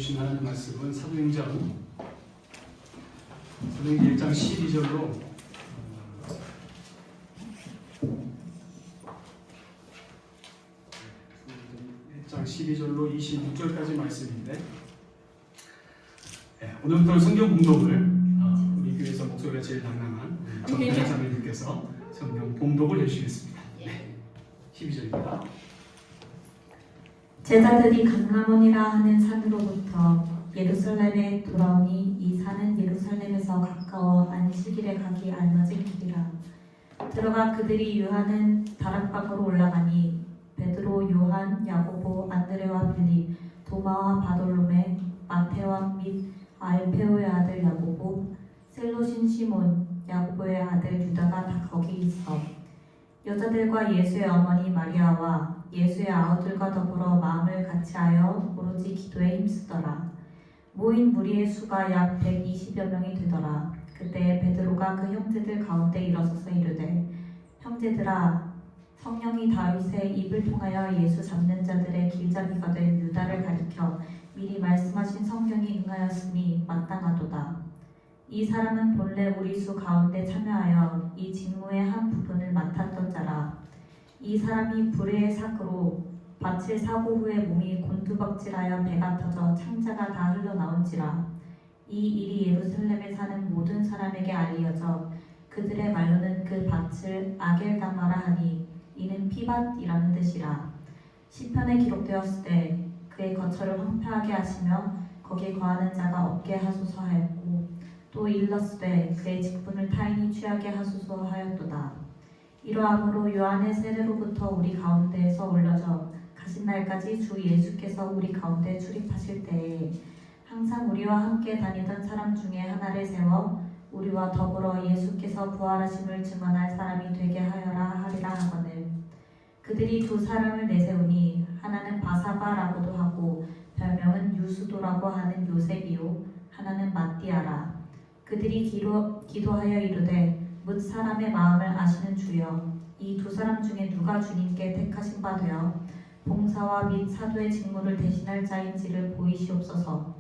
하나님 말씀은 사도행전 1장 12절로 1장 12절로 26절까지 말씀인데, 오늘부터 성경 봉독을 우리 교회에서 목소리가 제일 당당한 정편의 자매님께서 성경 봉독을 해주시겠습니다. 12절입니다. 제자들이 감람원이라 하는 산으로부터 예루살렘에 돌아오니 이 산은 예루살렘에서 가까워 안식일에 가기 알맞은 길이라. 들어가 그들이 유하는 다락방으로 올라가니 베드로, 요한, 야고보, 안드레와 빌립, 도마와 바돌로메, 마태와 및 알페오의 아들 야고보, 셀로신 시몬, 야고보의 아들 유다가 다 거기 있어. 여자들과 예수의 어머니 마리아와 예수의 아우들과 더불어 마음을 같이하여 오로지 기도에 힘쓰더라. 모인 무리의 수가 약 120여 명이 되더라. 그때 베드로가 그 형제들 가운데 일어서서 이르되, 형제들아, 성령이 다윗의 입을 통하여 예수 잡는 자들의 길잡이가 된 유다를 가리켜 미리 말씀하신 성경이 응하였으니 마땅하도다. 이 사람은 본래 우리 수 가운데 참여하여 이 직무의 한 부분을 맡았던 자라. 이 사람이 불의의 사고로 밭을 사고 후에 몸이 곤두박질하여 배가 터져 창자가 다 흘러나온지라. 이 일이 예루살렘에 사는 모든 사람에게 알려져 그들의 말로는 그 밭을 아겔다마라 하니 이는 피밭이라는 뜻이라. 시편에 기록되었을 때 그의 거처를 황폐하게 하시며 거기에 거하는 자가 없게 하소서 하였고, 또 일렀으되 그의 직분을 타인이 취하게 하소서 하였도다. 이러함으로 요한의 세례로부터 우리 가운데에서 올려져 가신 날까지 주 예수께서 우리 가운데 출입하실 때에 항상 우리와 함께 다니던 사람 중에 하나를 세워 우리와 더불어 예수께서 부활하심을 증언할 사람이 되게 하여라 하리라 하거늘. 그들이 두 사람을 내세우니 하나는 바사바라고도 하고 별명은 유수도라고 하는 요셉이요 하나는 마띠아라. 그들이 기도하여 이르되, 뭇 사람의 마음을 아시는 주여, 이 두 사람 중에 누가 주님께 택하신 바 되어 봉사와 및 사도의 직무를 대신할 자인지를 보이시옵소서.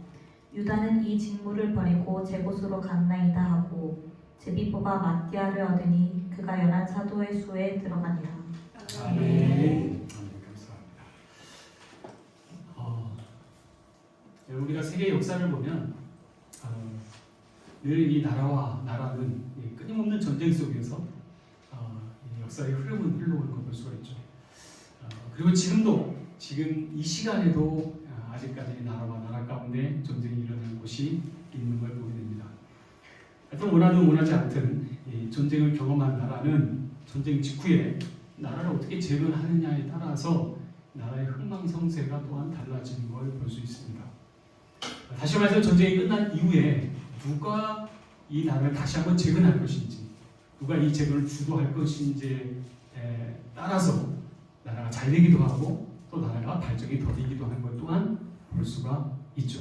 유다는 이 직무를 버리고 제 곳으로 갔나이다 하고 제비 뽑아 마띠아를 얻으니 그가 11 사도의 수에 들어가니라. 아멘. 감사합니다. 우리가 세계 역사를 보면 늘 이 나라와 나라는 끊임없는 전쟁 속에서 역사의 흐름은 흘러오는 걸 볼 수가 있죠. 그리고 지금 이 시간에도 아직까지 나라와 나라 가운데 전쟁이 일어나는 곳이 있는 걸 보게 됩니다. 하여튼 원하든 원하지 않든 이 전쟁을 경험한 나라는 전쟁 직후에 나라를 어떻게 재건하느냐에 따라서 나라의 흥망성쇠가 또한 달라지는 걸 볼 수 있습니다. 다시 말해서 전쟁이 끝난 이후에 누가 이 나라를 다시 한번 재건할 것인지, 누가 이 재건을 주도할 것인지에 따라서 나라가 잘 되기도 하고 또 나라가 발전이 더디기도 하는 것 또한 볼 수가 있죠.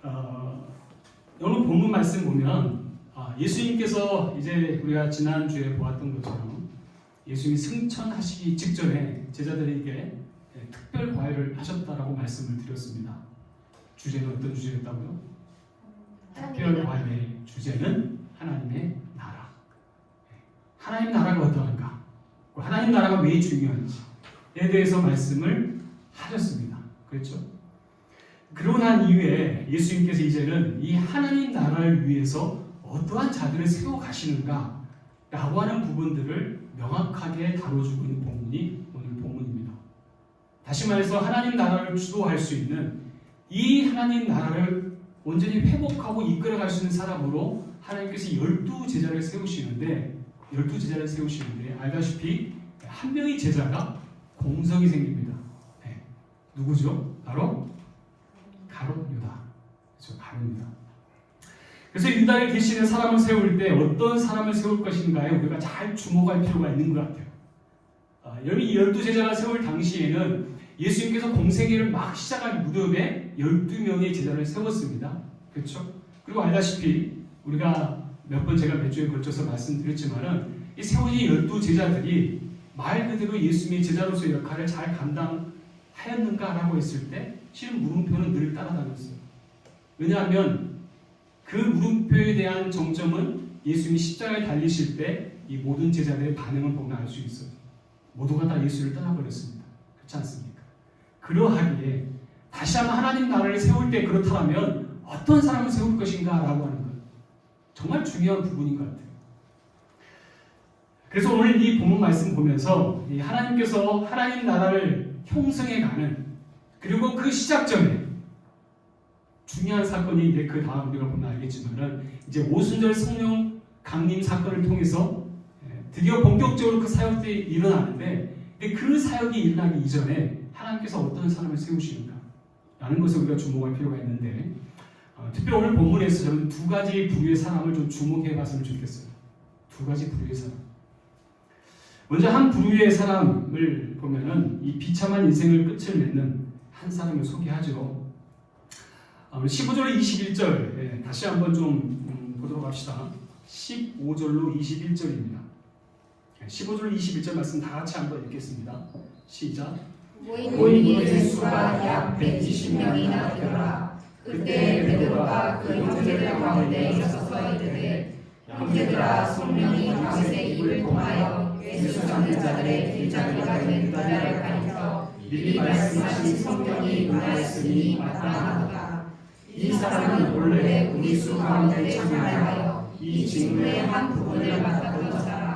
오늘 본문 말씀 보면 예수님께서 이제 우리가 지난주에 보았던 것처럼 예수님이 승천하시기 직전에 제자들에게 특별 과외를 하셨다라고 말씀을 드렸습니다. 주제는 어떤 주제였다고요? 특별 과외의 주제는 하나님의 나라. 하나님 나라가 어떠한가? 하나님 나라가 왜 중요한지에 대해서 말씀을 하셨습니다. 그렇죠? 그러고 난 이후에 예수님께서 이제는 이 하나님 나라를 위해서 어떠한 자들을 세워 가시는가 라고 하는 부분들을 명확하게 다뤄주고 있는 본문이 오늘 본문입니다. 다시 말해서 하나님 나라를 주도할 수 있는 이 하나님 나라를 온전히 회복하고 이끌어갈 수 있는 사람으로 하나님께서 12제자를 세우시는데 알다시피 한 명의 제자가 공석이 생깁니다. 누구죠? 바로 가룟 유다. 그렇죠? 가룟 유다. 그래서 유다를 대신해 사람을 세울 때 어떤 사람을 세울 것인가에 우리가 잘 주목할 필요가 있는 것 같아요. 여기 12제자가 세울 당시에는 예수님께서 공생애를 막 시작할 무렵에 12명의 제자를 세웠습니다. 그렇죠? 그리고 알다시피 우리가 제가 몇 주에 걸쳐서 말씀드렸지만은 이 세워진 12제자들이 말 그대로 예수님의 제자로서의 역할을 잘 감당하였는가라고 했을 때 실은 물음표는 늘 따라다녔어요. 왜냐하면 그 물음표에 대한 정점은 예수님이 십자가에 달리실 때 이 모든 제자들의 반응을 보면 알 수 있어요. 모두가 다 예수를 떠나버렸습니다. 그렇지 않습니까? 그러하기에 다시 한번 하나님 나라를 세울 때 그렇다면 어떤 사람을 세울 것인가 라고 하는 것, 정말 중요한 부분인 것 같아요. 그래서 오늘 이 본문 말씀 보면서 하나님께서 하나님 나라를 형성해 가는, 그리고 그 시작점에 중요한 사건이 이제 그 다음 우리가 보면 알겠지만은 이제 오순절 성령 강림 사건을 통해서 드디어 본격적으로 그 사역들이 일어나는데, 근데 그 사역이 일어나기 이전에 하나님께서 어떤 사람을 세우시는가 라는 것을 우리가 주목할 필요가 있는데, 특별히 오늘 본문에서 저는 두 가지 부류의 사람을 좀 주목해 봤으면 좋겠어요. 두 가지 부류의 사람. 먼저 한 부류의 사람을 보면은 이 비참한 인생을 끝을 맺는 한 사람을 소개하죠. 15절로 21절 다시 한번 좀 보도록 합시다. 15절로 21절입니다. 15절로 21절 말씀 다 같이 한번 읽겠습니다. 시작. 모인 이들 수가 약 120명이나 되더라. 그때 베드로가 그 형제들 가운데 일어서서 이르되, 형제들아, 성령이 다윗의 입을 통하여 예수 잡는 자들의 길잡이가 된 유다를 가리켜 미리 말씀하신 성령이 임하였으니 마땅하도다. 이 사람은 본래 우리 수 가운데 참여하여 이 직무의 한 부분을 맡았던 자라.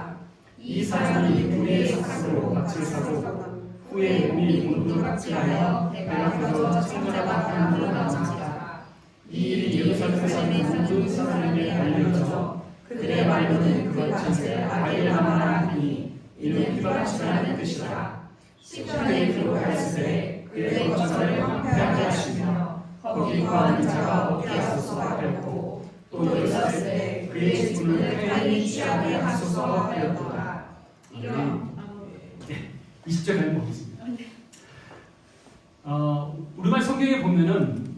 이 사람이 불의의 삭스로 밭을 사고 후에 몸이 곤두를 박질하여 배가 터져 창자가 강으로 나오니라. 이 일이 예루살렘에서 모든 사람에게 알려져 그들의 말로는 그 밭을 아겔라마라 하니 이는 피바치라는 뜻이라. 10절에 기록하였으되 그의 거처를 황폐하게 하시며 거기 거하는 자가 없게 하소서 하였고, 또 여자세 그의 직분을 타인이 취하게 하소서 하였도다. 이런 20절 가면 보겠습니다. 우리말 성경에 보면은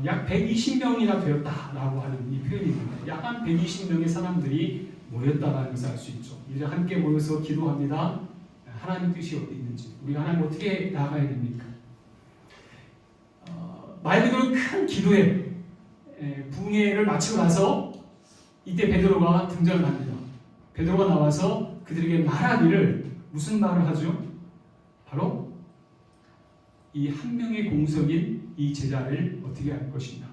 약 120명이나 되었다라고 하는 이 표현입니다. 약 한 120명의 사람들이 모였다라는 것을 알 수 있죠. 이제 함께 모여서 기도합니다. 하나님 뜻이 어디 있는지, 우리가 하나님 어떻게 나아가야 됩니까? 말 그대로 큰 기도회 부흥회를 마치고 나서 이때 베드로가 등장을 합니다. 베드로가 나와서 그들에게 말하기를, 무슨 말을 하죠? 바로 이 한 명의 공석인 이 제자를 어떻게 할 것인가.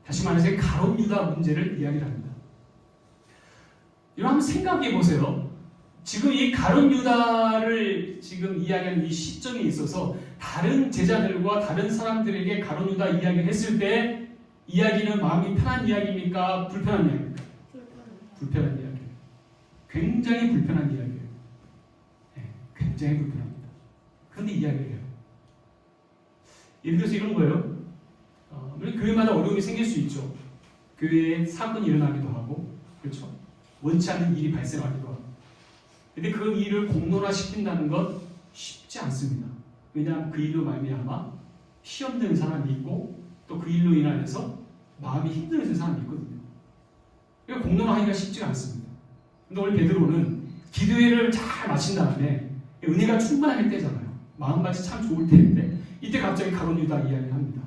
다시 말해서 가룟 유다 문제를 이야기를 합니다. 여러분 한번 생각해 보세요. 지금 이 가룟 유다를 지금 이야기하는 이 시점에 있어서 다른 제자들과 다른 사람들에게 가룟 유다 이야기를 했을 때 이야기는 마음이 편한 이야기입니까? 불편한 이야기입니까? 불편한 이야기. 굉장히 불편한 이야기예요. 굉장히 불편합니다. 그런데 이야기를 해요. 예를 들어서 이런 거예요. 교회마다 어려움이 생길 수 있죠. 교회에 사건이 일어나기도 하고, 그렇죠. 원치 않는 일이 발생하기도 하고. 근데 그 일을 공론화시킨다는 건 쉽지 않습니다. 왜냐하면 그 일로 말미암아 시험되는 사람이 있고, 또 그 일로 인하여서 마음이 힘들어진 사람이 있거든요. 그러니까 공론화하기가 쉽지가 않습니다. 근데 오늘 베드로는 기도회를 잘 마친 다음에 은혜가 충만할 때잖아요. 마음같이 참 좋을 때인데 이때 갑자기 가룟 유다 이야기를 합니다.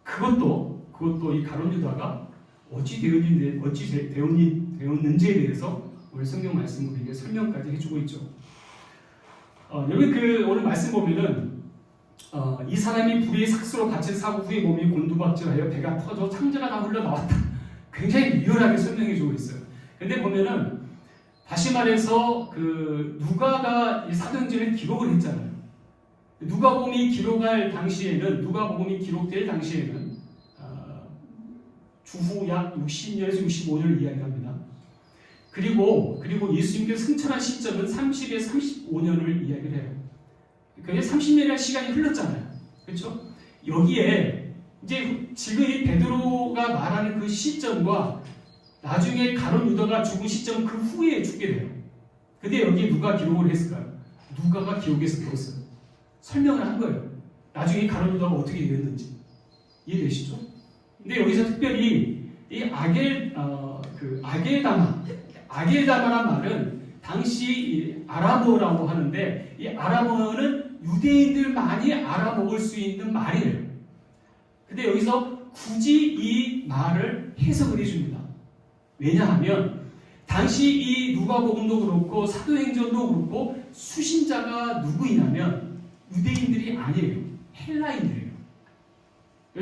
그것도 이 가룟 유다가 어찌 되었는지에 대해서 오늘 성경 말씀으로 우리에게 설명까지 해주고 있죠. 여기 오늘 말씀 보면은 이 사람이 불의의 삭스로 밭을 사고 후에 몸이 곤두박질하여 배가 터져 창자가 다 흘러나왔다. 굉장히 리얼하게 설명해주고 있어요. 근데 보면은 다시 말해서 누가가 이 사도행전을 기록을 했잖아요. 누가복음이 기록될 당시에는 주후 약 60년에서 65년을 이야기합니다. 그리고 예수님께서 승천한 시점은 30에서 35년을 이야기를 해요. 그러니까 30년이라는 시간이 흘렀잖아요. 그렇죠? 여기에 이제 지금 이 베드로가 말하는 그 시점과 나중에 가룟 유다가 죽은 시점 그 후에 죽게 돼요. 근데 여기에 누가 기록을 했을까요? 누가가 기록해서 넣었어요. 설명을 한 거예요. 나중에 가룟 유다가 어떻게 되었는지. 이해되시죠? 근데 여기서 특별히 이 아겔다마란 말은 당시 아람어라고 하는데 이 아람어는 유대인들만이 알아먹을 수 있는 말이에요. 근데 여기서 굳이 이 말을 해석을 해줍니다. 왜냐하면 당시 이 누가복음도 그렇고 사도행전도 그렇고 수신자가 누구이냐면 유대인들이 아니에요. 헬라인들이에요.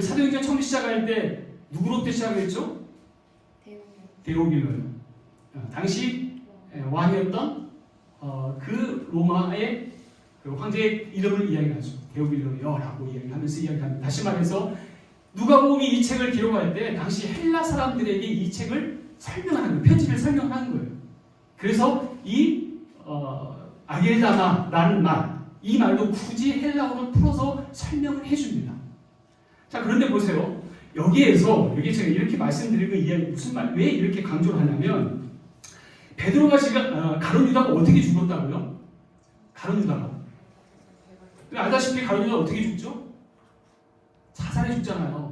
사도행전 처음 시작할 때 누구로부터 시작했죠? 데오빌로요. 당시 왕이었던 그 로마의 그 황제의 이름을 이야기하죠. 데오빌로요라고 이야기하면서 이야기합니다. 다시 말해서 누가복음이 이 책을 기록할 때 당시 헬라 사람들에게 이 책을 설명하는 거예요. 편지를 설명하는 거예요. 그래서 이 아겔다마라는 말, 이 말도 굳이 헬라어로 풀어서 설명을 해줍니다. 자, 그런데 보세요. 여기에서 제가 이렇게 말씀드리고 이야기 무슨 말, 왜 이렇게 강조를 하냐면 베드로가 지금 가룟 유다가 어떻게 죽었다고요? 가룟 유다가 알다시피 가룟 유다가 어떻게 죽죠? 자살해 죽잖아요.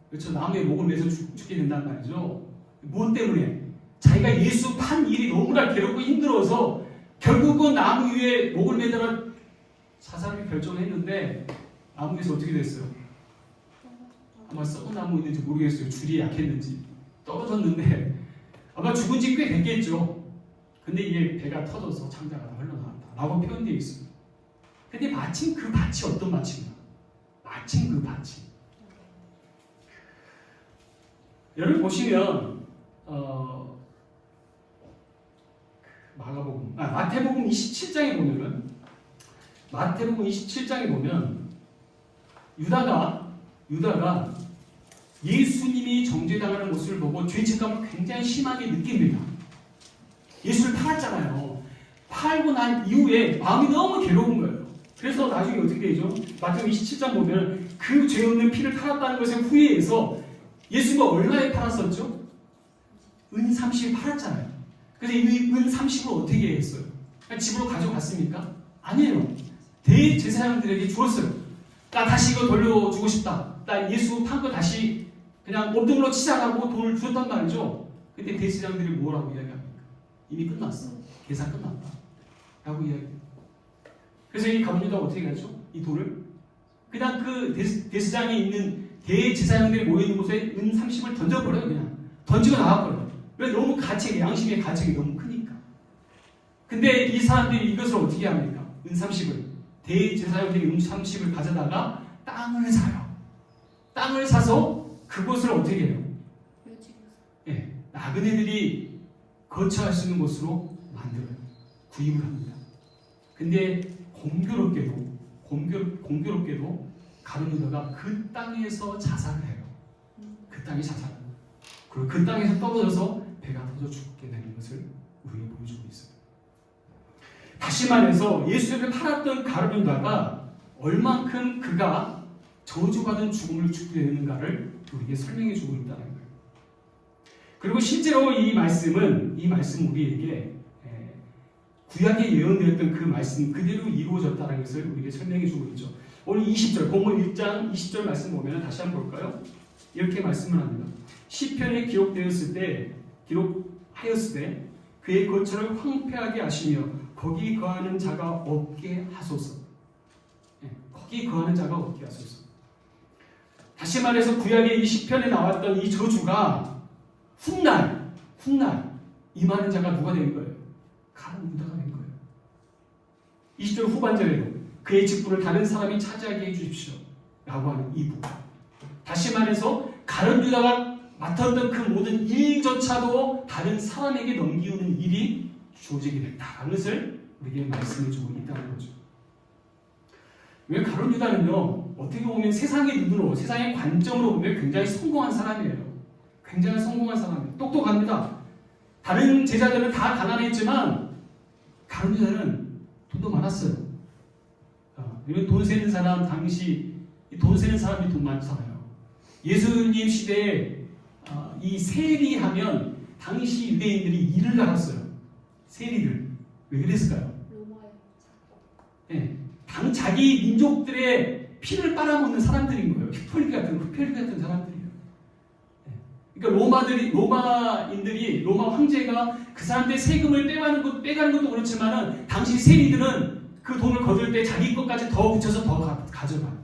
그렇죠? 나무에 목을 매서 죽게 된단 말이죠. 무엇 때문에? 자기가 예수 판 일이 너무나 괴롭고 힘들어서 결국은 나무 위에 목을 매달아 자살을 결정했는데 나무 위에서 어떻게 됐어요? 아마 썩은 나무 있는지 모르겠어요. 줄이 약했는지 떨어졌는데 아마 죽은 지 꽤 됐겠죠. 근데 이게 배가 터져서 창자가 다 흘러나왔다 라고 표현되어 있습니다. 근데 마침 그 밭이 어떤 밭인가? 마침 그 밭이 여러분 보시면 마태복음 27장에 보면 유다가 예수님이 정죄당하는 모습을 보고 죄책감을 굉장히 심하게 느낍니다. 예수를 팔았잖아요. 팔고 난 이후에 마음이 너무 괴로운 거예요. 그래서 나중에 어떻게 되죠? 마태복음 27장 보면 그 죄 없는 피를 팔았다는 것에 후회해서 예수가 얼마에 팔았었죠? 은 30을 팔았잖아요. 그래서 이 은 30을 어떻게 했어요? 그냥 집으로 가져갔습니까? 아니에요. 대제사장들에게 주었어요. 나 다시 이거 돌려주고 싶다. 나 예수 판 거 다시 그냥 없던 걸로 치자라고 돈을 주었단 말이죠. 근데 대제사장들이 뭐라고 이야기합니까? 이미 끝났어. 계산 끝났다. 라고 이야기해요. 그래서 이 가룟 유다가 어떻게 하죠? 이 돈을 그냥 그 대제사장에 있는 대제사장들이 모여있는 곳에 은 30을 던져버려요. 그냥 던지고 나와버려요. 왜? 너무 양심의 가책이 너무 크니까. 근데 이 사람들이 이것을 어떻게 합니까? 은 30을 대제사장들이 은 30을 가져다가 땅을 사요. 땅을 사서 그곳을 어떻게 해요? 나그네들이 거처할 수 있는 곳으로 만들어요. 구입을 합니다. 근데 공교롭게도 가룟 유다가 그 땅에서 자살을 해요. 그 땅이 자살합니다. 그리고 그 땅에서 떨어져서 배가 터져 죽게 되는 것을 우리에게 보여주고 있어요. 다시 말해서 예수를 팔았던 가룟 유다가 얼만큼 그가 저주받은 죽음을 죽게 되는가를 우리에게 설명해 주고 있다는 거예요. 그리고 실제로 이 말씀 우리에게 구약에 예언되었던 그 말씀 그대로 이루어졌다는 것을 우리에게 설명해 주고 있죠. 오늘 20절, 본문 1장 20절 말씀 보면 다시 한번 볼까요? 이렇게 말씀을 합니다. 시편에 기록하였을 때 그의 거처를 황폐하게 하시며 거기 거하는 자가 없게 하소서. 거기 거하는 자가 없게 하소서. 다시 말해서 구약의 이 시편에 나왔던 이 저주가 훗날 임하는 자가 누가 된 거예요? 가룟 유다가 된 거예요. 20절 후반절에도 그의 직분을 다른 사람이 차지하게 해주십시오 라고 하는 이 부분. 다시 말해서 가룟 유다가 맡았던 그 모든 일조차도 다른 사람에게 넘기우는 일이 주어지게 됐다는 것을 우리에게 말씀해주고 있다는 거죠. 왜 가룟 유다는요, 어떻게 보면 세상의 눈으로, 세상의 관점으로 보면 굉장히 성공한 사람이에요. 굉장히 성공한 사람이에요. 똑똑합니다. 다른 제자들은 다 가난했지만 가룟 유다는 돈도 많았어요. 돈 세는 사람, 당시 돈 세는 사람이 돈 많잖아요. 예수님 시대에 이 세리하면 당시 유대인들이 일을 나갔어요. 세리를. 왜 그랬을까요? 자기 민족들의 피를 빨아먹는 사람들인 거예요. 흡혈귀 같은 사람들이에요. 그러니까 로마 황제가 그 사람들의 세금을 빼가는 것도 그렇지만은 당시 세리들은 그 돈을 거둘 때 자기 것까지 더 붙여서 더 가져가요.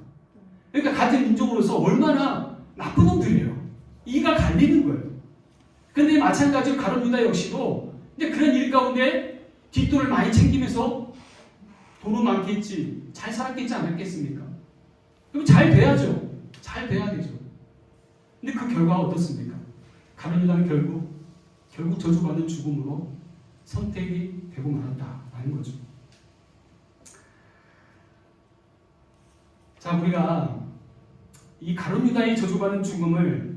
그러니까 같은 민족으로서 얼마나 나쁜 놈들이에요. 이가 갈리는 거예요. 근데 마찬가지로 가룟 유다 역시도 이제 그런 일 가운데 뒷돈을 많이 챙기면서 돈은 많겠지, 잘 살았겠지 않았겠습니까? 그럼 잘 돼야죠. 잘 돼야 되죠. 근데 그 결과가 어떻습니까? 가룟 유다는 결국 저주받는 죽음으로 선택이 되고 말았다라는 거죠. 자, 우리가 이 가룟 유다의 저주받는 죽음을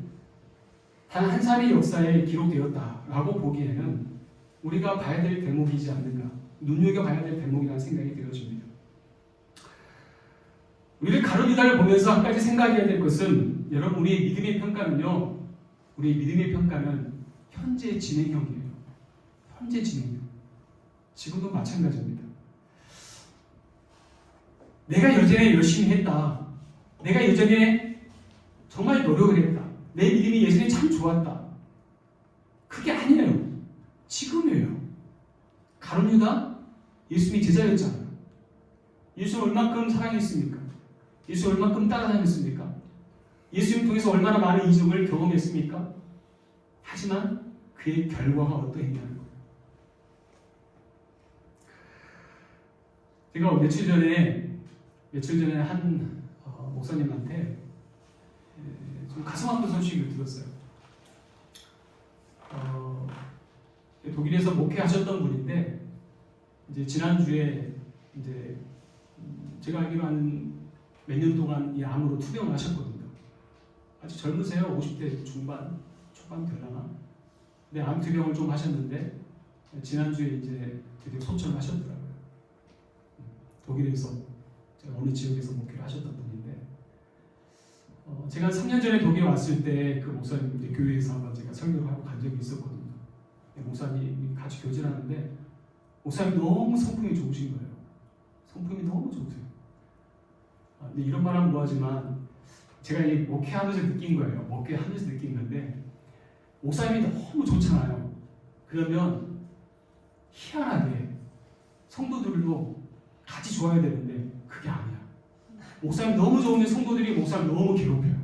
단 한 사람의 역사에 기록되었다라고 보기에는 우리가 봐야 될 대목이지 않는가, 눈여겨봐야 될 대목이라는 생각이 되어집니다. 우리를 가룟 유다를 보면서 한 가지 생각해야 될 것은, 여러분, 우리의 믿음의 평가는요, 우리의 믿음의 평가는 현재 진행형이에요. 현재 진행형. 지금도 마찬가지입니다. 내가 예전에 열심히 했다. 내가 예전에 정말 노력을 했다. 내 믿음이 예전에 참 좋았다. 그게 아니에요. 지금이에요. 가룟 유다, 예수님이 제자였잖아요. 예수 얼마큼 사랑했습니까? 예수 얼마큼 따라다녔습니까? 예수님 통해서 얼마나 많은 이적을 경험했습니까? 하지만 그의 결과가 어떠했냐는 거예요. 제가 며칠 전에 한 목사님한테 좀 가슴 아픈 소식을 들었어요. 독일에서 목회하셨던 분인데, 이제 지난주에 이제 제가 알기로 한 몇 년 동안 이 암으로 투병을 하셨거든요. 아주 젊으세요. 50대 중반, 초반 되려나? 근데 암 투병을 좀 하셨는데 지난주에 이제 드디어 소천을 하셨더라고요. 독일에서 제가 어느 지역에서 목회를 하셨던 분인데, 제가 3년 전에 독일에 왔을 때 그 목사님 이제 교회에서 한번 제가 설교를 하고 간 적이 있었거든요. 목사님이 같이 교제를 하는데 목사님 너무 성품이 좋으신 거예요. 성품이 너무 좋으세요. 근데 이런 말하면 뭐하지만 제가 이 목회하면서 느낀 거예요. 목회하면서 느낀 건데, 목사님이 너무 좋잖아요. 그러면 희한하게 성도들도 같이 좋아야 되는데 그게 아니야. 목사님 너무 좋은데 성도들이 목사님 너무 괴롭혀요.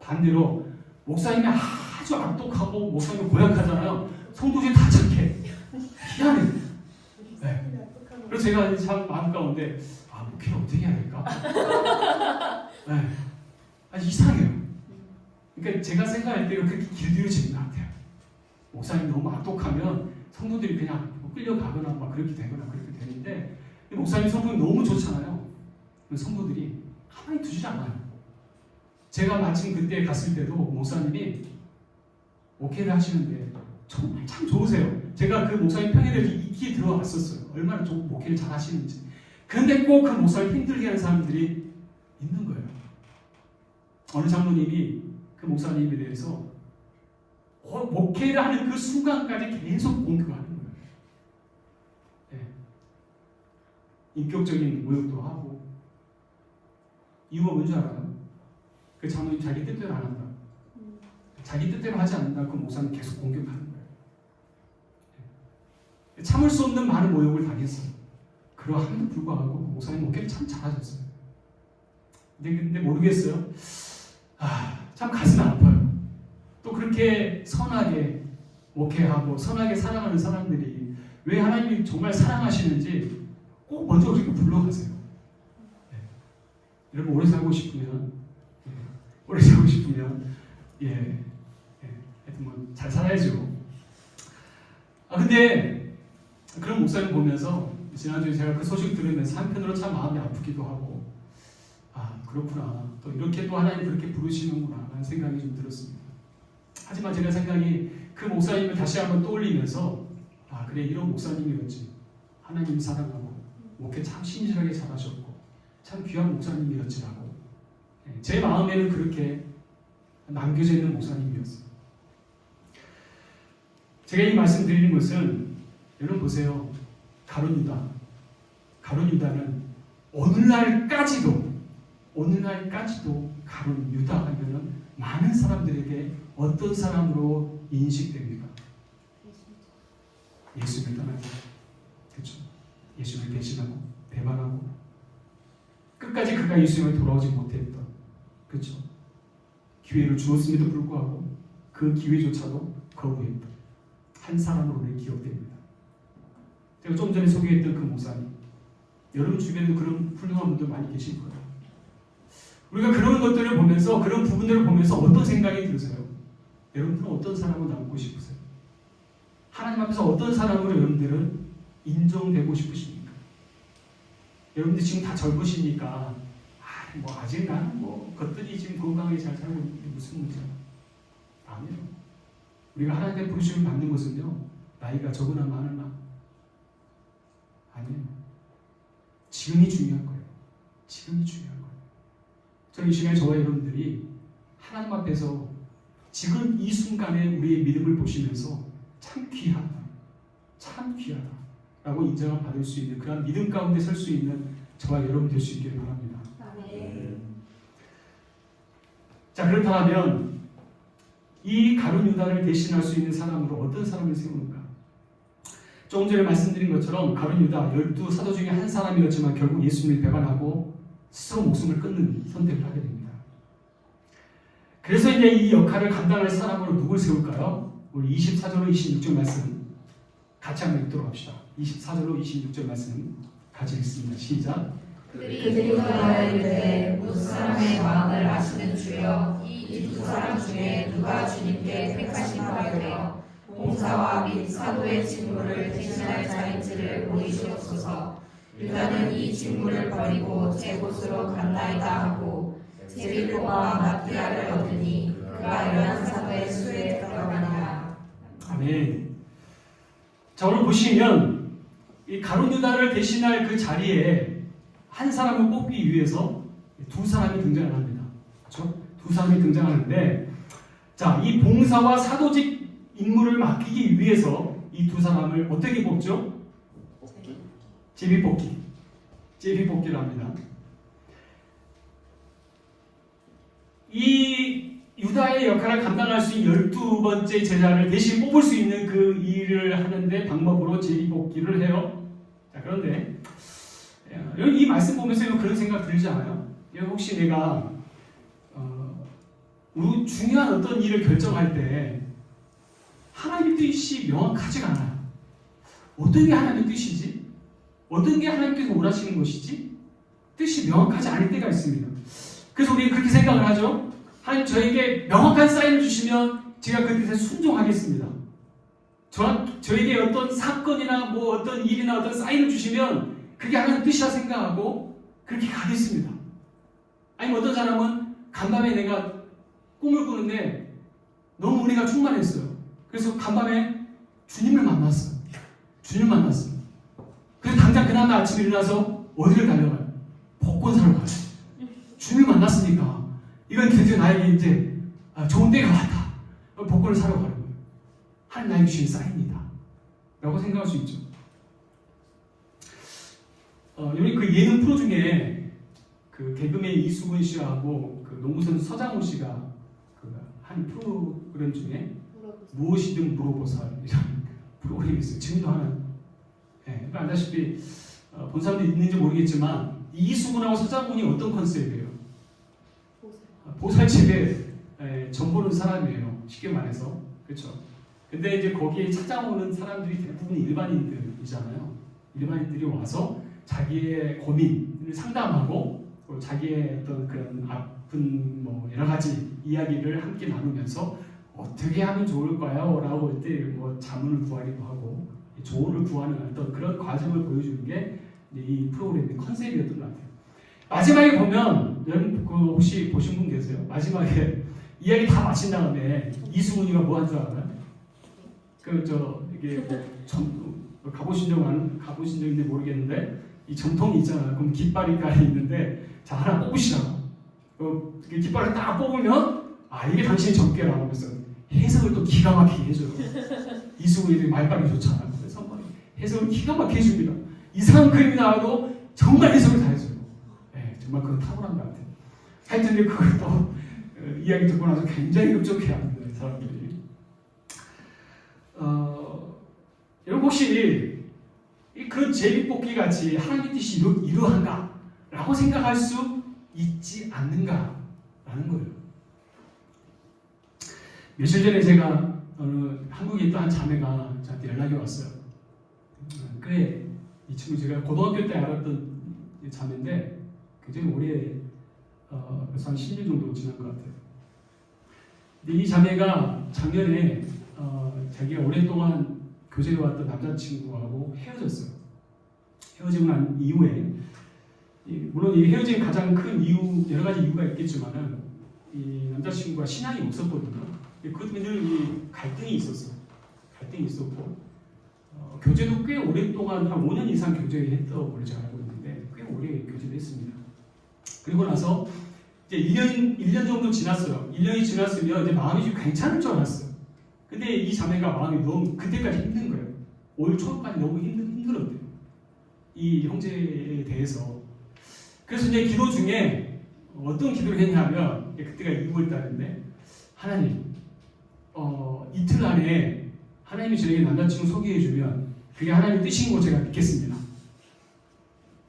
반대로 목사님이 아주 악독하고 목사님이 고약하잖아요. 성도들이 다 착해. 희한해. 네. 그래서 제가 참 마음 가운데 목회를 어떻게 해야 될까? 네. 아주 이상해요. 그러니까 제가 생각할 때 그렇게 길들여지는 것 같아요. 목사님 너무 악독하면 성도들이 그냥 끌려가거나 막 그렇게 되거나 그렇게 되는데, 목사님 성품이 너무 좋잖아요. 성도들이 가만히 두지 않아요. 제가 마침 그때 갔을 때도 목사님이 목회를 하시는데 정말 참 좋으세요. 제가 그 목사님 평에 대해서 익히 들어왔었어요. 얼마나 좀 목회를 잘 하시는지. 그런데 꼭 그 목사를 힘들게 하는 사람들이 있는 거예요. 어느 장로님이 그 목사님에 대해서 목회를 하는 그 순간까지 계속 공격하는 거예요. 네. 인격적인 모욕도 하고. 이유가 뭔지 알아요? 그 장로님 자기 뜻대로 안 한다. 자기 뜻대로 하지 않는다. 그 목사님 계속 공격하는 거예요. 네. 참을 수 없는 많은 모욕을 당했어요. 그러함에도 불구하고 목사님 목회를 참 잘하셨어요. 근데 모르겠어요. 참 가슴이 아파요. 또 그렇게 선하게 목회하고 선하게 사랑하는 사람들이 왜 하나님이 정말 사랑하시는지 꼭 먼저 그렇게 불러가세요. 네. 여러분 오래 살고 싶으면 하여튼 뭐 잘 살아야죠. 근데 그런 목사님 보면서 지난주에 제가 그 소식 들으면서 한편으로 참 마음이 아프기도 하고, 그렇구나, 또 이렇게 또 하나님 그렇게 부르시는구나 라는 생각이 좀 들었습니다. 하지만 제가 생각이 그 목사님을 다시 한번 떠올리면서 그래, 이런 목사님이었지. 하나님 사랑하고 목회 참 신실하게 잘하셨고 참 귀한 목사님이었지라고 제 마음에는 그렇게 남겨져 있는 목사님이었어요. 제가 이 말씀 드리는 것은, 여러분 보세요. 가룟 유다는 오늘날까지도 가룟 유다 하면은 많은 사람들에게 어떤 사람으로 인식됩니까? 예수를 떠나고, 그렇죠? 예수를 배신하고 배반하고 끝까지 그가 예수님을 돌아오지 못했던, 그렇죠? 기회를 주었음에도 불구하고 그 기회조차도 거부했던 한 사람으로 기억됩니다. 제가 좀 전에 소개했던 그 목사님, 여러분 주변에도 그런 훌륭한 분들 많이 계실 거예요. 우리가 그런 것들을 보면서, 그런 부분들을 보면서 어떤 생각이 드세요? 여러분들은 어떤 사람으로 남고 싶으세요? 하나님 앞에서 어떤 사람으로 여러분들은 인정되고 싶으십니까? 여러분들 지금 다 젊으시니까 뭐 아직 나는 뭐 것들이 지금 건강하게 잘 살고 있는데 무슨 문제야? 아니에요. 우리가 하나님의 부르심을 받는 것은요, 나이가 적으나 많으나 아니에요. 지금이 중요한 거예요. 지금이 중요한 거예요. 저는 이 시간에 저와 여러분들이 하나님 앞에서 지금 이 순간에 우리의 믿음을 보시면서 참 귀하다, 참 귀하다 라고 인정을 받을 수 있는 그런 믿음 가운데 설 수 있는 저와 여러분 될 수 있기를 바랍니다. 자, 그렇다면 이 가룟 유다를 대신할 수 있는 사람으로 어떤 사람을 세우는가? 조금 전에 말씀드린 것처럼 가룟 유다 12사도 중에 한 사람이었지만 결국 예수님을 배반하고 스스로 목숨을 끊는 선택을 하게 됩니다. 그래서 이제 이 역할을 감당할 사람으로 누굴 세울까요? 우리 24절로 26절 말씀 같이 한번 읽도록 합시다. 24절로 26절 말씀 같이 읽습니다. 시작. 그들이 돌아야 이르되 무 사람의 마음을 아시는 주여 이 두 사람 중에 누가 주님께 택하신 바 되어 봉사와 및 사도의 직무를 대신할 자인지를 보이시옵소서. 유다는 이 직무를 버리고 제 곳으로 간다이다 하고 제비포와 마띠아를 얻으니 그가 11사도의 수에 들어가니라. 아멘. 자, 오늘 보시면 이 가룟 유다를 대신할 그 자리에 한 사람을 뽑기 위해서 두 사람이 등장을 합니다. 그렇죠? 두 사람이 등장하는데, 자, 이 봉사와 사도직 임무를 맡기기 위해서 이 두 사람을 어떻게 뽑죠? 제비뽑기. 제비뽑기를 합니다. 이 유다의 역할을 감당할 수 있는 12번째 제자를 대신 뽑을 수 있는 그 일을 하는데 방법으로 제비뽑기를 해요. 자, 그런데 이 말씀 보면서 그런 생각 들지 않아요? 혹시 내가 중요한 어떤 일을 결정할 때 하나님의 뜻이 명확하지가 않아요. 어떤 게 하나님의 뜻이지? 어떤 게 하나님께서 원하시는 것이지? 뜻이 명확하지 않을 때가 있습니다. 그래서 우리는 그렇게 생각을 하죠. 하나님 저에게 명확한 사인을 주시면 제가 그 뜻에 순종하겠습니다. 저에게 어떤 사건이나 뭐 어떤 일이나 어떤 사인을 주시면 그게 하나님 뜻이라 생각하고 그렇게 가겠습니다. 아니면 어떤 사람은 간밤에 내가 꿈을 꾸는데 너무 은혜가 충만했어요. 그래서 간밤에 주님을 만났어요. 주님을 만났어요. 그래서 당장 그날 아침에 일어나서 어디를 달려가요? 복권 사러 가요. 주님을 만났으니까 이건 드디어 나에게 이제 좋은 때가 왔다. 복권을 사러 가는 거예요. 하나님 나에게 주신 사인이다 라고 생각할 수 있죠. 여기 그 예능 프로 중에 그 개그맨 이수근 씨하고 그 농구선 서장훈 씨가 그 한 프로그램 중에 무엇이든 물어보살이라는 프로그램이 있어요. 지금도 하는. 네, 알다시피 본 사람도 있는지 모르겠지만 이수근하고 서장훈이 어떤 컨셉이에요? 보살집에 전 보는 사람이에요. 쉽게 말해서. 그렇죠? 근데 이제 거기에 찾아오는 사람들이 대부분 일반인들이잖아요. 일반인들이 와서 자기의 고민을 상담하고 또 자기의 어떤 그런 아픈 뭐 여러 가지 이야기를 함께 나누면서 어떻게 하면 좋을까요? 라고 할 때 뭐 자문을 구하기도 하고 조언을 구하는 어떤 그런 과정을 보여주는 게 이 프로그램의 컨셉이었던 것 같아요. 마지막에 보면 그 혹시 보신 분 계세요? 마지막에 이야기 다 마친 다음에 이수근이가 뭐 한 줄 알아요? 이게 가보신 적 있는지 모르겠는데 이 점통이 있잖아요. 그럼 깃발이 깔려 있는데 자 하나 뽑으시라고. 깃발을 딱 뽑으면 이게 당신의 점괘라고 하면서 해석을 또 기가 막히게 해줘요. 이수근이 말빨이 좋잖아요. 그래서 한번 해석을 기가 막히게 해줍니다. 이상한 그림이 나와도 정말 해석을 다 해줘요. 네, 정말 그건 탁월한 것 같아요. 하여튼 그걸 또 이야기 듣고 나서 굉장히 흡족해합니다. 사람들이. 여러분 혹시 그런 제비뽑기 같이 하나님의 뜻이 이러한가? 라고 생각할 수 있지 않는가? 라는 거예요. 며칠 전에 제가 한국에 있던 한 자매가 저한테 연락이 왔어요. 그래, 이 친구 제가 고등학교 때 알았던 자매인데 굉장히 오래 그래서 한 10년 정도 지난 것 같아요. 근데 이 자매가 작년에 자기가 오랫동안 교제해왔던 남자친구하고 헤어졌어요. 헤어지고 난 이후에 물론 이 헤어진 가장 큰 이유 여러 가지 이유가 있겠지만은 이 남자친구가 신앙이 없었거든요. 그것 때문에 늘 이 갈등이 있었어요. 갈등이 있었고 교제도 꽤 오랫동안 한 5년 이상 교제했다고 걸로 제가 알고 있는데 꽤 오래 교제를 했습니다. 그리고 나서 이제 1년 정도 지났어요. 1년이 지났으면 이제 마음이 좀 괜찮을 줄 알았어요. 근데 이 자매가 마음이 너무 그때까지 힘든 거예요. 올 초까지 너무 힘들었대요. 이 형제에 대해서. 그래서 이제 기도 중에 어떤 기도를 했냐면 그때가 2월 달인데 하나님 이틀 안에 하나님이 저에게 남자친구 소개해주면 그게 하나님의 뜻인 거 제가 믿겠습니다.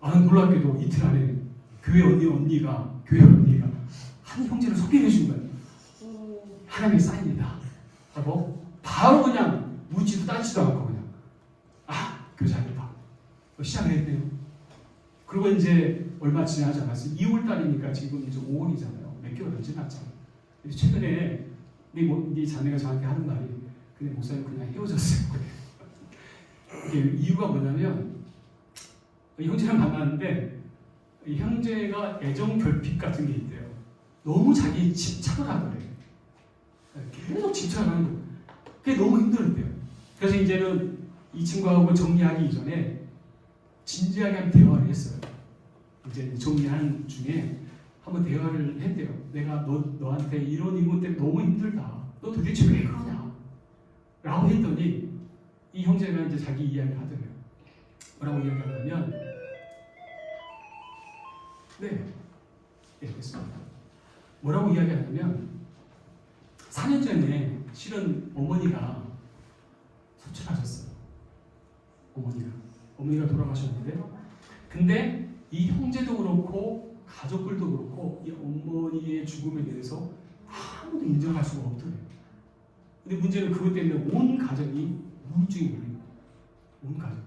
놀랍게도 이틀 안에 교회 언니가 한 형제를 소개해 준 거예요. 하나님의 사인이다. 하고 바로 그냥 묻지도 따지도 않고 그냥 교제하겠다. 시작을 했네요. 그리고 이제 얼마 지나지 않았어요. 2월 달이니까 지금 이제 5월이잖아요. 몇 개월 안 지났잖아요. 최근에 네 자매가 저한테 하는 말이 근데 목사님 그냥 헤어졌어요. 이게 이유가 뭐냐면 형제랑 만났는데 이 형제가 애정 결핍 같은 게 있대요. 너무 자기에 집착을 하더래요. 계속 집착을 하는 거예요. 그게 너무 힘들었대요. 그래서 이제는 이 친구하고 정리하기 이전에 진지하게 한 대화를 했어요. 이제 정리하는 중에 한번 대화를 했대요. 내가 너한테 이런 이유 때문에 너무 힘들다. 너 도대체 왜 그러냐? 라고 했더니 이 형제가 이제 자기 이야기를 하더래요. 뭐라고 이야기하냐면 됐습니다. 뭐라고 이야기하냐면 4년 전에 실은 어머니가 소출하셨어요. 어머니가 돌아가셨는데 근데 이 형제도 그렇고 가족들도 그렇고 이 어머니의 죽음에 대해서 아무도 인정할 수가 없더래요. 근데 문제는 그것 때문에 온 가정이 우울증이 걸린 거예요. 온 가정.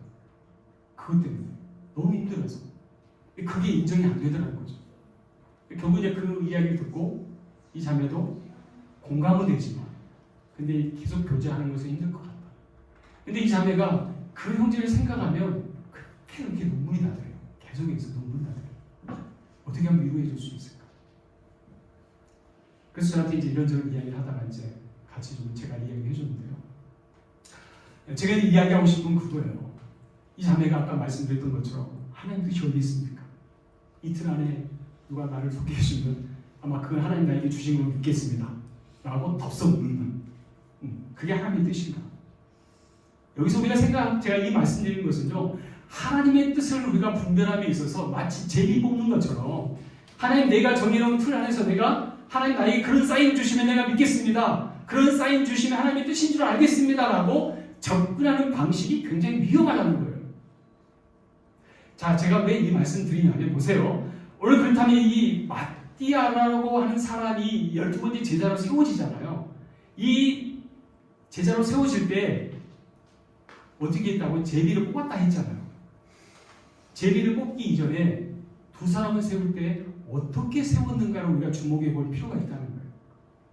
그것 때문에 너무 힘들어서 그게 인정이 안 되더라는 거죠. 결국 이제 그 이야기를 듣고 이 자매도 공감은 되지만 근데 계속 교제하는 것은 힘들 것 같다. 근데 이 자매가 그 형제를 생각하면 그렇게 눈물이 나더래요. 계속해서 눈물이 나더래요. 어떻게 하면 위로해 줄 수 있을까? 그래서 저한테 이제 이런저런 이야기를 하다가 이제 같이 좀 제가 이야기해 줬는데요. 제가 이야기하고 싶은 그거예요. 이 자매가 아까 말씀드렸던 것처럼 하나님 뜻이 어디 있습니까? 이틀 안에 누가 나를 소개해 주면 아마 그건 하나님 나에게 주신 걸 믿겠습니다. 라고 덥석 묻는 그게 하나님의 뜻인가? 여기서 우리가 제가 이 말씀드리는 것은요, 하나님의 뜻을 우리가 분별함에 있어서 마치 제비 뽑는 것처럼 하나님 내가 정해놓은 틀 안에서 내가 하나님 나에게 그런 사인 주시면 내가 믿겠습니다. 그런 사인 주시면 하나님의 뜻인 줄 알겠습니다. 라고 접근하는 방식이 굉장히 위험하다는 거예요. 자, 제가 왜 이 말씀 드리냐면 보세요. 오늘 그렇다면 이 마띠아라고 하는 사람이 12번째 제자로 세워지잖아요. 이 제자로 세워질 때 어떻게 했다고? 제비를 뽑았다 했잖아요. 제비를 뽑기 이전에 두 사람을 세울 때 어떻게 세웠는가를 우리가 주목해 볼 필요가 있다는 거예요.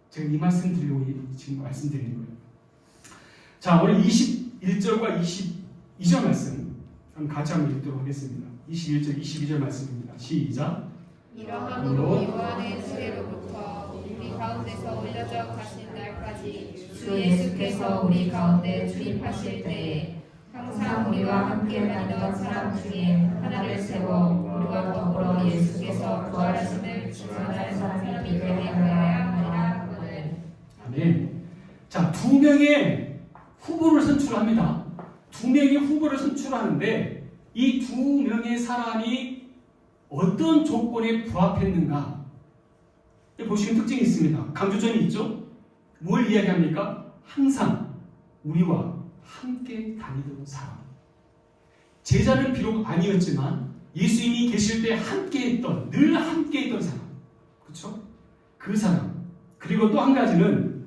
제가 이 말씀 드리려고 지금 말씀드리는 거예요. 자, 오늘 21절과 22절 말씀 같이 한번 읽도록 하겠습니다. 21절, 22절 말씀입니다. 시작. 이러함으로 요한의 세례로부터 우리 가운데서 올려져 가신 날까지 주 예수께서 우리 가운데 출입하실 때에 항상 우리와 함께 다니던 사람 중에 하나를 세워 우리와 더불어 예수께서 부활하심을 증언할 사람이 되게 하여야 하리라 하거늘. 아멘. 자, 2명의 후보를 선출합니다. 2명의 후보를 선출하는데 이 2명의 사람이 어떤 조건에 부합했는가? 보시면 특징이 있습니다. 강조점이 있죠? 뭘 이야기합니까? 항상 우리와 함께 다니던 사람. 제자는 비록 아니었지만 예수님이 계실 때 함께했던, 늘 함께했던 사람. 그렇죠? 그 사람. 그리고 또 한 가지는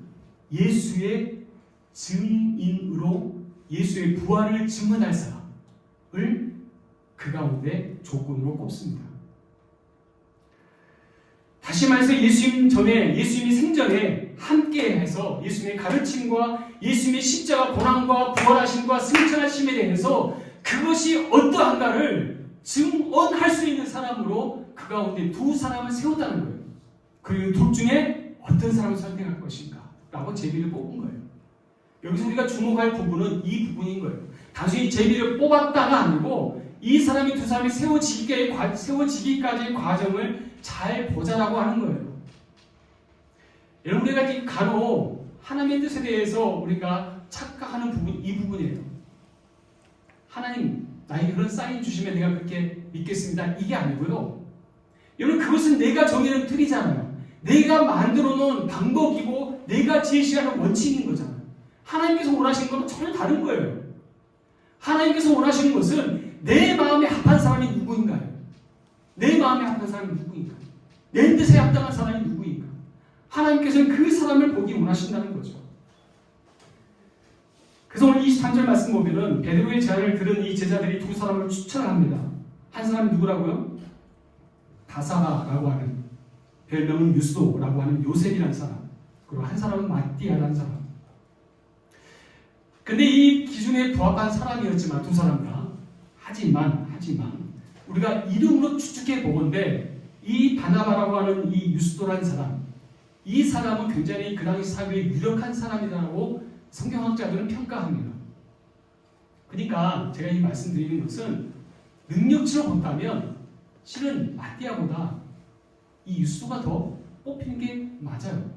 예수의 증인으로 예수의 부활을 증언할 사람을 그 가운데 조건으로 꼽습니다. 다시 말해서 예수님이 생전에 함께해서 예수님의 가르침과 예수님의 십자가 고난과 부활하심과 승천하심에 대해서 그것이 어떠한가를 증언할 수 있는 사람으로 그 가운데 두 사람을 세웠다는 거예요. 그리고 둘 중에 어떤 사람을 선택할 것인가 라고 제비를 뽑은 거예요. 여기서 우리가 주목할 부분은 이 부분인 거예요. 단순히 제비를 뽑았다가 아니고 이 사람이 두 사람이 세워지기까지의 과정을 잘 보자라고 하는 거예요. 여러분, 우리가 간혹 하나님의 뜻에 대해서 우리가 착각하는 부분이 이 부분이에요. 하나님, 나에게 그런 사인 주시면 내가 그렇게 믿겠습니다. 이게 아니고요. 여러분, 그것은 내가 정해놓은 틀이잖아요. 내가 만들어 놓은 방법이고 내가 제시하는 원칙인 거잖아요. 하나님께서 원하시는 건 전혀 다른 거예요. 하나님께서 원하시는 것은 내 마음에 합한 사람이 누구인가요? 내 마음에 합한 사람이 누구인가? 내 뜻에 합당한 사람이 누구인가? 하나님께서는 그 사람을 보기 원하신다는 거죠. 그래서 오늘 23절 말씀 보면은 베드로의 제안을 들은 이 제자들이 두 사람을 추천합니다. 한 사람이 누구라고요? 바사바라고 하는, 별명은 유스도라고 하는 요셉이라는 사람, 그리고 한 사람은 마띠아라는 사람. 근데 이 기준에 부합한 사람이었지만 두 사람 다 하지만 우리가 이름으로 추측해 보건대 이 바나바라고 하는 이 유스도라는 사람, 이 사람은 굉장히 그 당시 사회에 유력한 사람이라고 성경학자들은 평가합니다. 그러니까 제가 이 말씀드리는 것은 능력치로 본다면 실은 마띠아보다 이 유스도가 더 뽑히는 게 맞아요.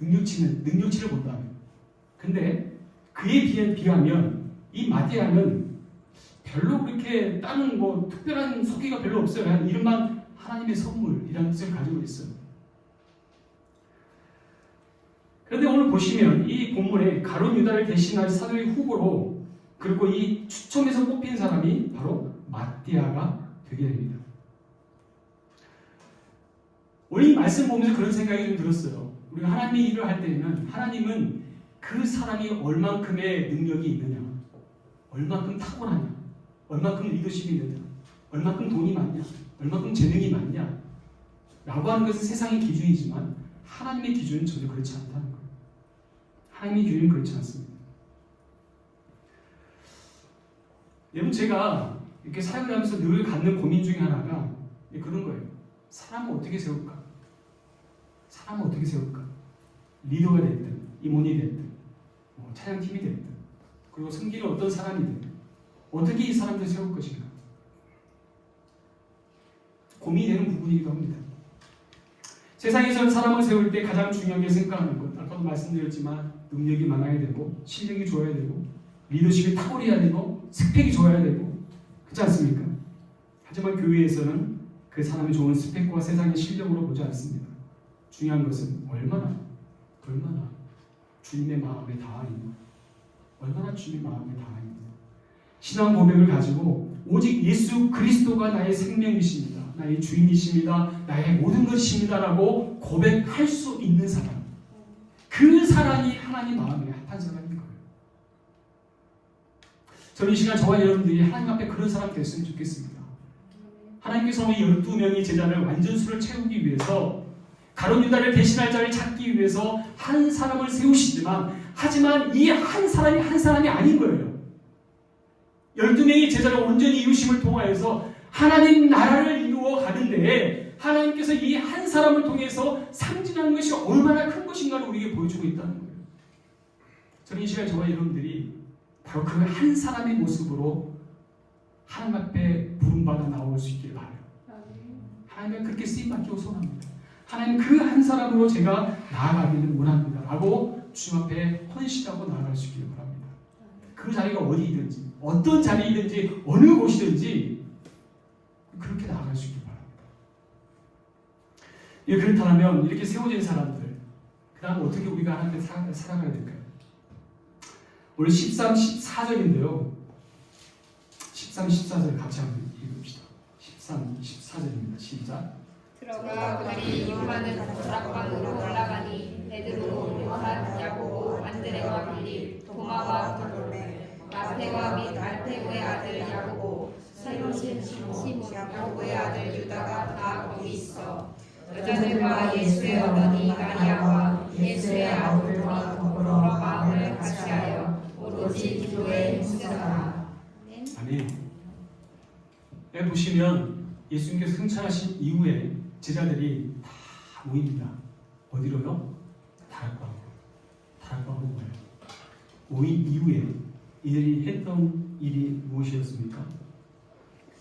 능력치를 본다면. 근데 그에 비하면 이 마띠아는 별로 그렇게 다른 특별한 소개가 별로 없어요. 그냥 이름만 하나님의 선물이라는 뜻을 가지고 있어요. 그런데 오늘 보시면 이 본문에 가룟 유다를 대신할 사도의 후보로, 그리고 이 추첨에서 뽑힌 사람이 바로 마띠아가 되게 됩니다. 오늘 이 말씀 보면서 그런 생각이 좀 들었어요. 우리가 하나님의 일을 할 때는 하나님은 그 사람이 얼만큼의 능력이 있느냐, 얼만큼 타고나냐, 얼만큼 리더십이 있느냐, 얼만큼 돈이 많냐, 얼만큼 재능이 많냐 라고 하는 것은 세상의 기준이지만 하나님의 기준은 전혀 그렇지 않다는 거예요. 하나님의 기준은 그렇지 않습니다. 여러분, 제가 이렇게 사역을 하면서 늘 갖는 고민 중에 하나가 그런 거예요. 사람을 어떻게 세울까? 사람을 어떻게 세울까? 리더가 됐든 임원이 됐든 찬양팀이 됐든, 그리고 섬기는 어떤 사람이든 어떻게 이 사람들을 세울 것인가 고민이 되는 부분이기도 합니다. 세상에서 사람을 세울 때 가장 중요하게 생각하는 것, 아까도 말씀드렸지만 능력이 많아야 되고 실력이 좋아야 되고 리더십이 탁월해야 되고 스펙이 좋아야 되고, 그렇지 않습니까? 하지만 교회에서는 그 사람의 좋은 스펙과 세상의 실력으로 보지 않습니다. 중요한 것은 얼마나 주님의 마음에 닿아있나, 얼마나 주님의 마음에 닿아있나. 신앙 고백을 가지고 오직 예수 그리스도가 나의 생명이십니다, 나의 주인이십니다, 나의 모든 것이십니다 라고 고백할 수 있는 사람, 그 사람이 하나님 마음에 합한 사람인 거예요. 저는 이 시간 저와 여러분들이 하나님 앞에 그런 사람 됐으면 좋겠습니다. 하나님께서 이 12명의 제자를 완전수를 채우기 위해서 가룟 유다를 대신할 자를 찾기 위해서 한 사람을 세우시지만, 하지만 이 한 사람이 아닌 거예요. 12명의 제자를 온전히 이루심을 통하여서 하나님 나라를 이루어 가는데 하나님께서 이 한 사람을 통해서 상징하는 것이 얼마나 큰 것인가를 우리에게 보여주고 있다는 거예요. 저는 이 시간 저와 여러분들이 바로 그 한 사람의 모습으로 하나님 앞에 부름받아 나올 수 있기를 바라요. 하나님은 그렇게 쓰임받기를 소원합니다. 하나님 그 한 사람으로 제가 나아가기를 원합니다 라고 주님 앞에 헌신하고 나아갈 수 있기를 바랍니다. 그 자리가 어디든지 어떤 자리이든지 어느 곳이든지 그렇게 나아갈 수 있기를 바랍니다. 그렇다면 이렇게 세워진 사람들, 그 다음 어떻게 우리가 하나님 앞에 살아가야 될까요? 오늘 13, 14절인데요 13, 14절 같이 한번 읽읍시다. 13, 14절입니다. 시작. 들어가 그들이 요한은 다락방으로 올라가니 베드로, 요한, 시몬 야고보의 아들 유다가 다 거기 있어. 여자들과 예수의 어머니 마리아와 예수의 아우들과 더불어 마음을 같이하여 오로지 기도에 힘쓰더라. 아멘. 여기 보시면 예수님께서 승천하신 이후에 제자들이 다 모입니다. 어디로요? 다락방으로. 다락방으로 모여요. 모인 이후에 이들이 했던 일이 무엇이었습니까?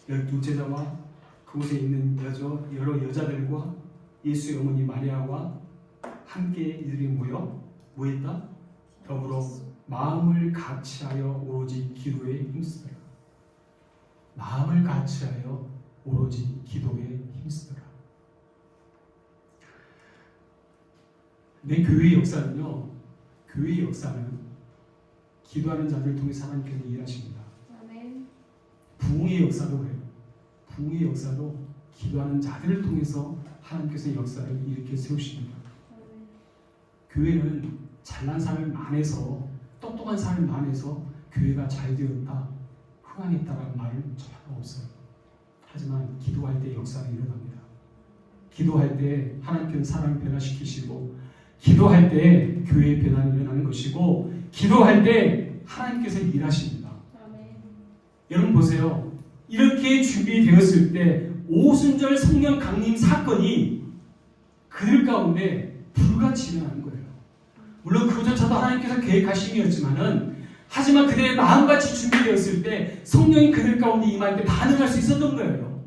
12제자와 그곳에 있는 여러 여자들과 예수의 어머니 마리아와 함께 이들이 모였다? 더불어 마음을 같이하여 오로지 기도에 힘쓰더라. 마음을 같이하여 오로지 기도에 힘쓰더라. 내 교회의 역사는요, 교회의 역사는 기도하는 자들을 통해서 하나님께서 일하십니다. 부흥의 역사도 그래요. 부흥의 역사도 기도하는 자들을 통해서 하나님께서 역사를 일으켜 세우십니다. 교회는 잘난 사람을 만해서, 똑똑한 사람을 만해서 교회가 잘 되었다, 흥황했다라는 말은 전혀 없어요. 하지만 기도할 때 역사는 일어납니다. 기도할 때 하나님께서 사람을 변화시키시고, 기도할 때 교회의 변화는 일어나는 것이고, 기도할 때 하나님께서 일하십니다. 여러분 보세요. 이렇게 준비되었을 때 오순절 성령 강림 사건이 그들 가운데 불같이 일어나는 거예요. 물론 그조차도 하나님께서 계획하심이었지만은, 하지만 그들의 마음같이 준비되었을 때 성령이 그들 가운데 임할 때 반응할 수 있었던 거예요.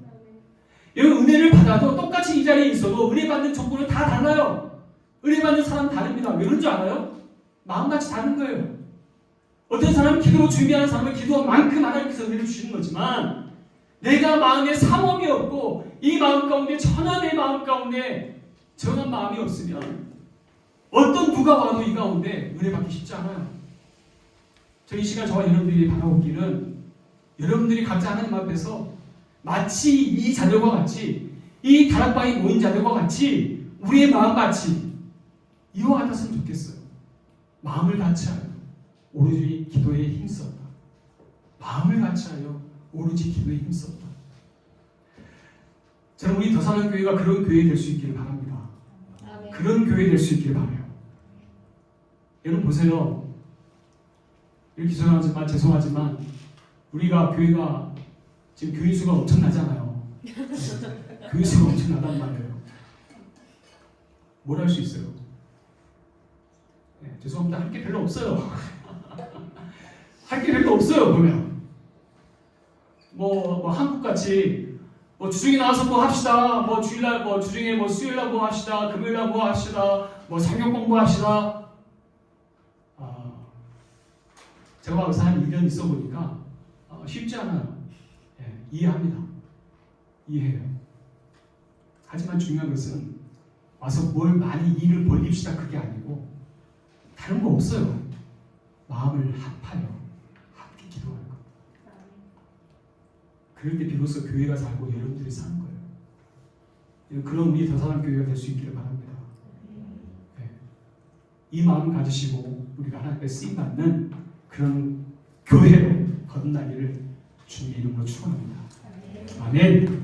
여러분 은혜를 받아도 똑같이 이 자리에 있어도 은혜 받는 조건은 다 달라요. 은혜 받는 사람 다릅니다. 왜 그런 줄 알아요? 마음같이 다른 거예요. 어떤 사람은 기도로 준비하는 사람은 기도한 만큼 하나님께서 은혜를 주시는 거지만, 내가 마음에 삼엄이 없고 이 마음 가운데 전혀 내 마음 가운데 정한 마음이 없으면 어떤 누가 와도 이 가운데 은혜 받기 쉽지 않아요. 저 이 시간 저와 여러분들이 바라보기는, 여러분들이 각자 하나님 앞에서 마치 이 자들과 같이, 이 다락방에 모인 자들과 같이 우리의 마음같이 이와 같았으면 좋겠어요. 마음을 같이하여 오로지 기도에 힘썼다. 마음을 같이하여 오로지 기도에 힘썼다. 저는 우리 더사랑교회가 그런 교회 될 수 있기를 바랍니다. 그런 교회 될 수 있기를 바라요. 여러분 보세요. 이렇게 죄송하지만 우리가 교회가 지금 교인 수가 엄청나잖아요. 교인 수가 엄청나단 말이에요. 뭘 할 수 있어요? 네, 죄송합니다. 할 게 별로 없어요. 할 게 별로 없어요. 보면 뭐 한국같이 뭐 주중에 나와서 뭐 합시다. 뭐 주일날 뭐 주중에 뭐 수요일날 뭐 합시다. 금요일날 뭐 합시다. 뭐 성경 공부합시다. 제가 와서 한 1년 있어 보니까 쉽지 않아요. 예, 이해합니다. 이해해요. 하지만 중요한 것은 와서 뭘 많이 일을 벌립시다 그게 아니고, 다른 거 없어요. 마음을 합하여 함께 기도하는 것. 그럴 때 비로소 교회가 살고 여러분들이 사는 거예요. 그런 우리 더사랑교회가 될 수 있기를 바랍니다. 네. 이 마음 가지시고 우리가 하나님께 쓰임받는 그런 교회로 거듭나기를 주님의 이름으로 축원합니다. 아멘.